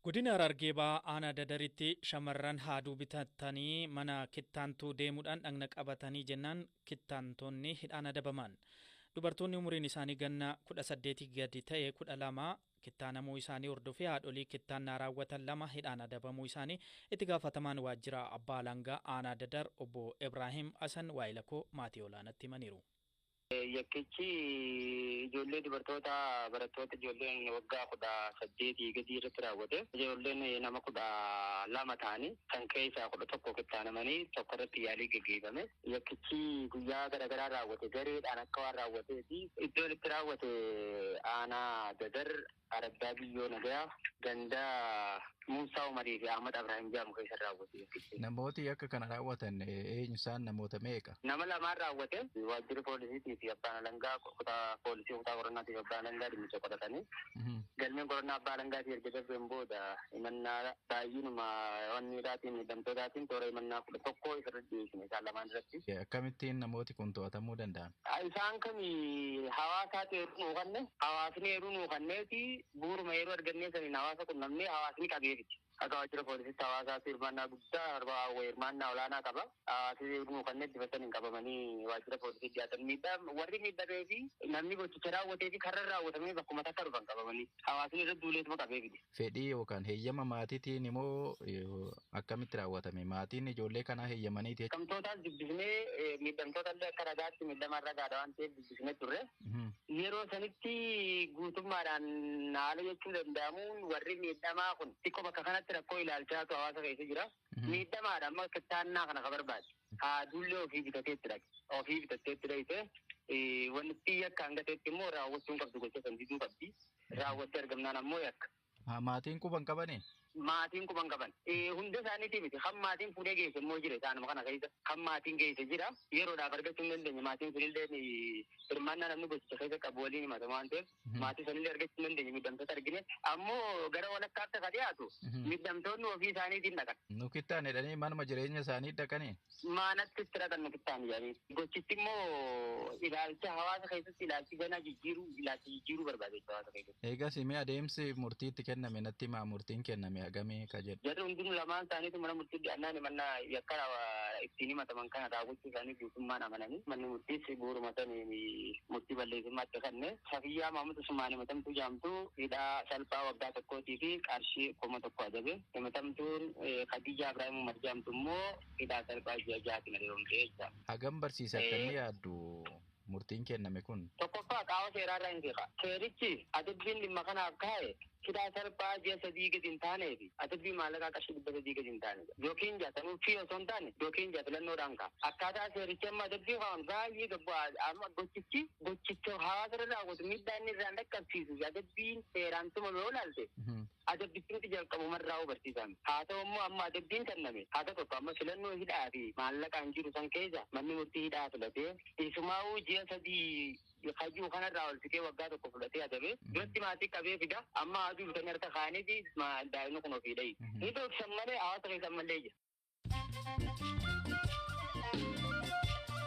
Godina Harargeebaa aanaa dadaritti shamarran haaduu bitatanii mana kittaantuu deemuudhaan dhagna qabatanii jennaan kittaantonni hidhaan adabaman. Dubartoonni umuriin isaanii ganna 18 gadi ta'e 12 kittaanamuu isaanii hordofee haadholii kittaannaa raawwatan 2 hidhaan adabamuu isaanii itti gaafatamaan waajjira abbaa alangaa aanaa dadar obbo Ibrahim Hasan Waayilakoo maatii olaanaatti himaniiru. Yakkichi ijoollee dubartoota barattoota ijoolleen waggaa 18 gadi irratti raawwate. Ijoolleen nama 12 ta'anii kan keessaa 11 kittaanamanii tokko irratti yaalii gaggeeffame. Yakkichi guyyaa garaagaraa raawwate gareedhaan akka waan raawwatee fi iddoon itti raawwate aanaa dadar Arabdaa biyyoo nagayaa ganda Muusaa Umarii fi Ahmad Ibrahim jedhamu keessa raawwate. Namooti akka kana raawwatan eenyu isaan namoota meeqa? Nama lamaan raawwate waajjira poolisiitii fi abbaan alangaa kutaa poolisii kutaa qorannaa fi abbaan alangaa dhimmicha qoratanii galmeen qorannaa abbaa alangaatii erga darbeen booda himannaa baay'inuma wanniidhaatiin miidhamtootaatiin toora himannaa 11 isarratti dhiyeessine isaan lamaan irratti. Akkamittiin namooti kun to'atamuu danda'an? Isaan kan hawaasaatti eeruu nuu kanne hawaasni eeruu nuu kanneeti bu'uuruma yeroo argannee saniin hawaasa qunnamnee hawaasni qabeefiti. Akka waajjira poolisiitti hawaasaatti hirmaannaa guddaa hirmaannaa olaanaa qaba. Hawaasni eeruu kanneen dibatanii qabamanii waajjira poolisiitti dhiyaatan warri miidhamee fi namni gochicha raawwatee fi karra raawwatamee bakkuma takka dhufan qabamanii hawaasni irratti duuleetuma qabeefiti. Fedhii yookaan heeyyama maatiitiin immoo akkamitti raawwatame? Maatiin ijoollee kanaa heeyyamaniiti. Miidhamtootaas dubbisnee miidhamtoota illee akka ragaatti miidhamaan ragaadha waan ta'eef dubbisnee turre. Yeroo sanitti guutummaadhaan haala jechuu danda'amuun warri miidhamaa kun xiqqoo bakka kanatti rakkoo ilaalchaatu hawaasa keessa jira. Miidhamaadha amma kittaannaa kana ka barbaade. Haadullee ofii bitateetti dhaqe. Ofii bitateetti dhaqe wanti yakka hangateetti immoo raawwachuun qabdu gocha san diduu qabdi. Raawwattee argamnaan ammoo yakka. Maatiin quban qabanii? Maatiin quban qaban. Hunda isaaniitii miti. Kan maatiin fuudhee geesse immoo jira isaanuma kana keessa. Kan maatiin geesse jira. Yeroodhaaf argachuu hin dandeenye. Maatiin sunillee hirmaannaa namni gochicha keessa qabu waliin himata waan ta'eef maatii sanillee argachuu hin dandeenye miidhamtoota argine. Ammoo gara walakkaatti akka dhiyaatu miidhamtoonni ofii isaaniitiin dhaqan. Nu kittaan jedhanii manuma jireenya isaanii dhaqanii? Maanatti itti dhaqan nu kittaan jedhanii. Gochitti immoo ilaalcha hawaasa keessatti ilaalchi ganaa jijjiiruu barbaade hawaasa keessatti. Eegas immoo adeemsi murtiitti kenname natti maa murtiin kenname hagamee ka jedhu. Jarri hundinuu lamaan isaaniitu mana murtii dhiyaannaan himannaa yakka ittiin himataman kana raawwachuu isaanii guutummaan amananii manni murtiis bu'uuruma sanii murtii balleessummaatti kanne Safiyyaa Maamud Usmaan himatamtuu jaamtuu hidhaa salphaa waggaa tokkootii fi qarshii 1,000 adabe. Himatamtuun Khadijaa Ibrahim Umar jaamtu immoo hidhaa salphaa ji'a 6 adeemtee jecha. Hagam barsiisa akkamii yaaddu murtiin kenname kun? Tokkoffaa qaama seeraarraa hin seeqa. Seerichi adabbiin dhimma kanaaf kaa'e hidhaa salphaa ji'a 3 gadi hin taanee fi adabbii maallaqaa qarshii 300 gadi hin taane. Yookiin jaatamuu fi osoo hin taane yookiin filannoodhaan ka'a. Akkaataa seericha amma adabbii qaban baay'ee gabbaa amma gochicha hawaasa irra raawwatu miidhaa inni irraan dhaqqabsiisu adabbiin seeraan tumame yoo ilaalte adabbitti jalqabu marraa hubachiisan. Haa ta'u immoo amma adabbiin kenname haa ta'u tokko amma filannoo hidhaa fi maallaqaan jiru san keessa manni murtii hidhaa filatee isumaa'uu ji'a 3 Hajuu kanarraa ol fitee waggaa tokko fudhatee adabe duratti maatii qabee fida amma haaduu bitanii harka kaaniiti daa'imni kun ofii dhayi. Ni ta'u malee hawaasa keessa ammallee jira.